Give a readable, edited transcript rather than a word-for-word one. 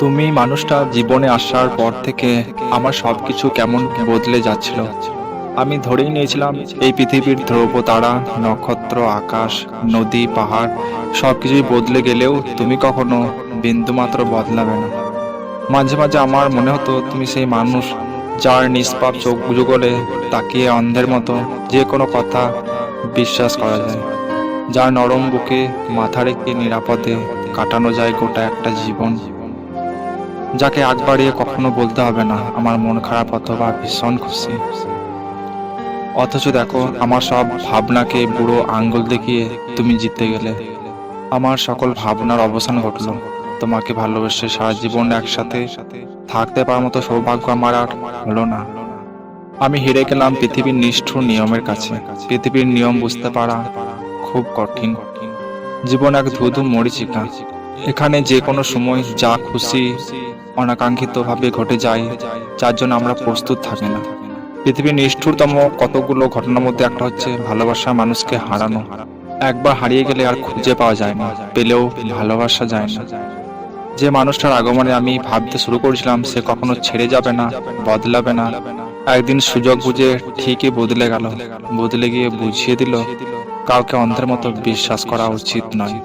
তুমি মানুষটা জীবনে আসার পর থেকে আমার সবকিছু কেমন বদলে যাচ্ছিল। আমি ধরেই নিয়েছিলাম এই পৃথিবীর ধ্রুব তারা, নক্ষত্র, আকাশ, নদী, পাহাড় সবকিছুই বদলে গেলেও তুমি কখনো বিন্দুমাত্র বদলাবে না। মাঝে মাঝে আমার মনে হতো তুমি সেই মানুষ যার নিষ্পাপ চোখ যুগলে তাকিয়ে অন্ধের মতো যে কোনো কথা বিশ্বাস করা যায়, যার নরম বুকে মাথা রেখে নিরাপদে কাটানো যায় গোটা একটা জীবন, যাকে আগ বাড়িয়ে কখনো বলতে হবে না আমার মন খারাপ অথবা ভীষণ খুশি। অথচ দেখো, আমার সব ভাবনাকে বুড়ো আঙ্গুল দেখিয়ে তুমি জিতে গেলে। আমার সকল ভাবনার অবসান ঘটলো। তোমাকে ভালোবেসে সারা জীবন একসাথে থাকতে পারার মতো সৌভাগ্য আমার আর হলো না। আমি হেরে গেলাম পৃথিবীর নিষ্ঠুর নিয়মের কাছে। পৃথিবীর নিয়ম বুঝতে পারা খুব কঠিন। জীবন এক ধুধু মরীচিকা। এখানে যে কোনো সময় যা খুশি অনাকাঙ্ক্ষিতভাবে ঘটে যায়, যার জন্য আমরা প্রস্তুত থাকি না। পৃথিবীর নিষ্ঠুরতম কতগুলো ঘটনার মধ্যে একটা হচ্ছে ভালোবাসা মানুষকে হারানো। একবার হারিয়ে গেলে আর খুঁজে পাওয়া যায় না, পেলেও ভালোবাসা যায় না। যে মানুষটার আগমনে আমি ভাবতে শুরু করেছিলাম সে কখনো ছেড়ে যাবে না, বদলাবে না, একদিন সুযোগ বুঝে ঠিকই বদলে গেল। বদলে গিয়ে বুঝিয়ে দিল কাউকে অন্ধের মতো বিশ্বাস করা উচিত নয়।